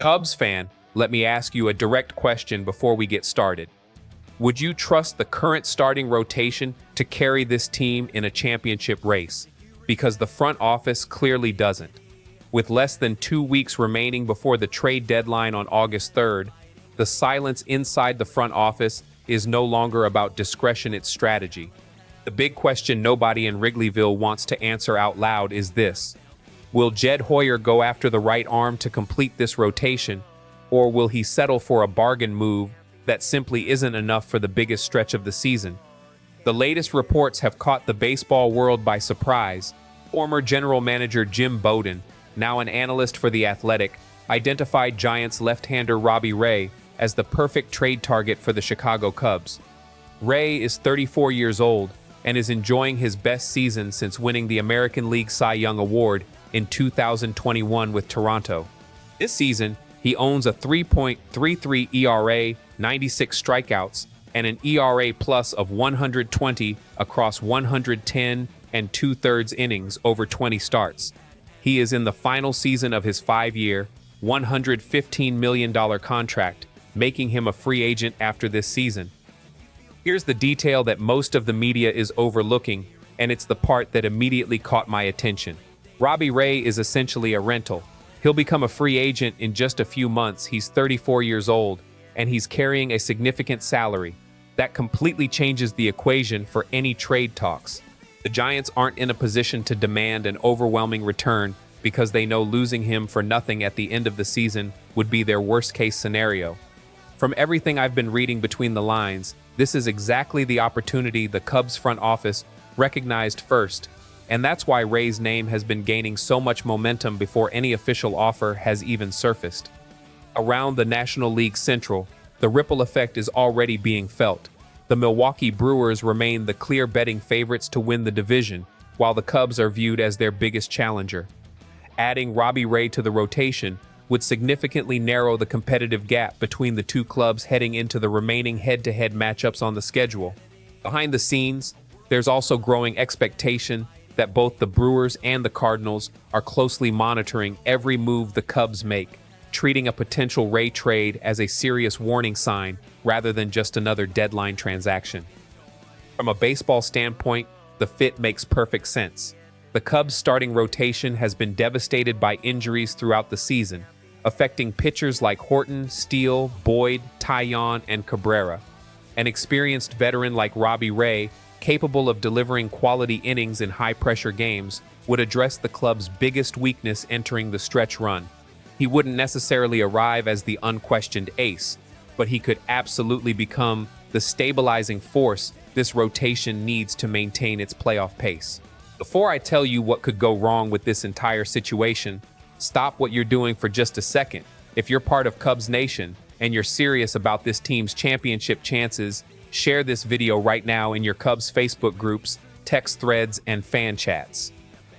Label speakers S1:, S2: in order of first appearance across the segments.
S1: Cubs fan, let me ask you a direct question before we get started. Would you trust the current starting rotation to carry this team in a championship race? Because the front office clearly doesn't. With less than 2 weeks remaining before the trade deadline on August 3rd, the silence inside the front office is no longer about discretion, it's strategy. The big question nobody in Wrigleyville wants to answer out loud is this: will Jed Hoyer go after the right arm to complete this rotation, or will he settle for a bargain move that simply isn't enough for the biggest stretch of the season? The latest reports have caught the baseball world by surprise. Former general manager Jim Bowden, now an analyst for The Athletic, identified Giants left-hander Robbie Ray as the perfect trade target for the Chicago Cubs. Ray is 34 years old and is enjoying his best season since winning the American League Cy Young Award in 2021 with Toronto. This season, he owns a 3.33 ERA, 96 strikeouts, and an ERA plus of 120 across 110 and 2/3 innings over 20 starts. He is in the final season of his 5-year, $115 million contract, making him a free agent after this season. Here's the detail that most of the media is overlooking, and it's the part that immediately caught my attention. Robbie Ray is essentially a rental. He'll become a free agent in just a few months. He's 34 years old, and he's carrying a significant salary. That completely changes the equation for any trade talks. The Giants aren't in a position to demand an overwhelming return because they know losing him for nothing at the end of the season would be their worst-case scenario. From everything I've been reading between the lines, this is exactly the opportunity the Cubs front office recognized first, and that's why Ray's name has been gaining so much momentum before any official offer has even surfaced. Around the National League Central, the ripple effect is already being felt. The Milwaukee Brewers remain the clear betting favorites to win the division, while the Cubs are viewed as their biggest challenger. Adding Robbie Ray to the rotation would significantly narrow the competitive gap between the two clubs heading into the remaining head-to-head matchups on the schedule. Behind the scenes, there's also growing expectation that both the Brewers and the Cardinals are closely monitoring every move the Cubs make, treating a potential Ray trade as a serious warning sign rather than just another deadline transaction. From a baseball standpoint, the fit makes perfect sense. The Cubs' starting rotation has been devastated by injuries throughout the season, affecting pitchers like Horton, Steele, Boyd, Taillon, and Cabrera. An experienced veteran like Robbie Ray, capable of delivering quality innings in high-pressure games, would address the club's biggest weakness entering the stretch run. He wouldn't necessarily arrive as the unquestioned ace, but he could absolutely become the stabilizing force this rotation needs to maintain its playoff pace. Before I tell you what could go wrong with this entire situation, stop what you're doing for just a second. If you're part of Cubs Nation and you're serious about this team's championship chances, share this video right now in your Cubs Facebook groups, text threads, and fan chats.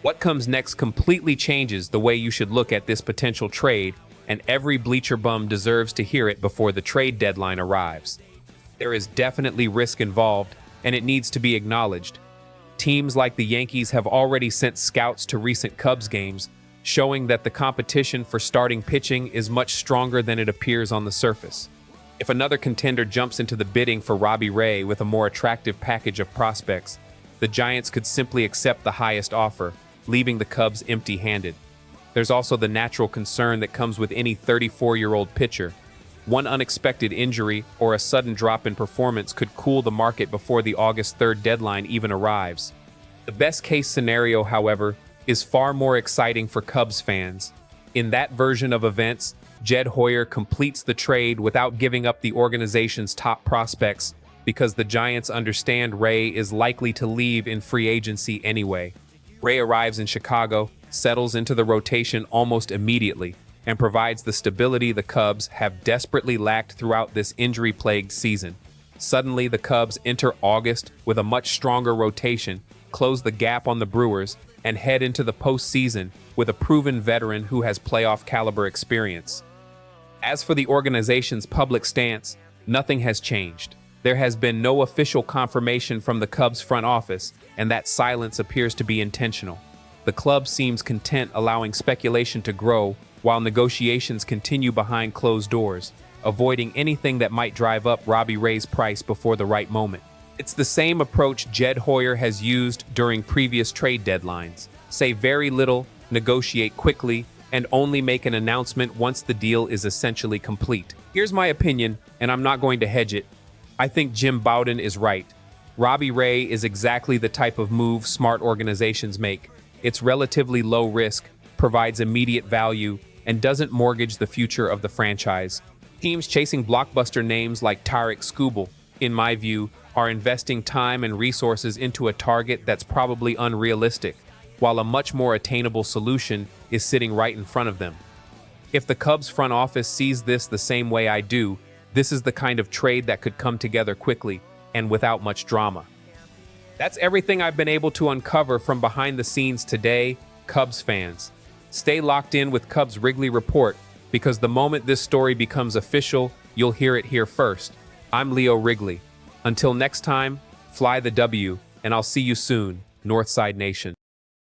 S1: What comes next completely changes the way you should look at this potential trade, and every bleacher bum deserves to hear it before the trade deadline arrives. There is definitely risk involved, and it needs to be acknowledged. Teams like the Yankees have already sent scouts to recent Cubs games, showing that the competition for starting pitching is much stronger than it appears on the surface. If another contender jumps into the bidding for Robbie Ray with a more attractive package of prospects, the Giants could simply accept the highest offer, leaving the Cubs empty-handed. There's also the natural concern that comes with any 34-year-old pitcher. One unexpected injury or a sudden drop in performance could cool the market before the August 3rd deadline even arrives. The best-case scenario, however, is far more exciting for Cubs fans. In that version of events, Jed Hoyer completes the trade without giving up the organization's top prospects because the Giants understand Ray is likely to leave in free agency anyway. Ray arrives in Chicago, settles into the rotation almost immediately, and provides the stability the Cubs have desperately lacked throughout this injury-plagued season. Suddenly, the Cubs enter August with a much stronger rotation, close the gap on the Brewers, and head into the postseason with a proven veteran who has playoff-caliber experience. As for the organization's public stance, nothing has changed. There has been no official confirmation from the Cubs front office, and that silence appears to be intentional. The club seems content allowing speculation to grow while negotiations continue behind closed doors, avoiding anything that might drive up Robbie Ray's price before the right moment. It's the same approach Jed Hoyer has used during previous trade deadlines. Say very little, negotiate quickly, and only make an announcement once the deal is essentially complete. Here's my opinion, and I'm not going to hedge it. I think Jim Bowden is right. Robbie Ray is exactly the type of move smart organizations make. It's relatively low risk, provides immediate value, and doesn't mortgage the future of the franchise. Teams chasing blockbuster names like Tarik Skubal, in my view, are investing time and resources into a target that's probably unrealistic, while a much more attainable solution is sitting right in front of them. If the Cubs front office sees this the same way I do, this is the kind of trade that could come together quickly and without much drama. That's everything I've been able to uncover from behind the scenes today, Cubs fans. Stay locked in with Cubs Wrigley Report, because the moment this story becomes official, you'll hear it here first. I'm Leo Wrigley. Until next time, fly the W, and I'll see you soon, Northside Nation.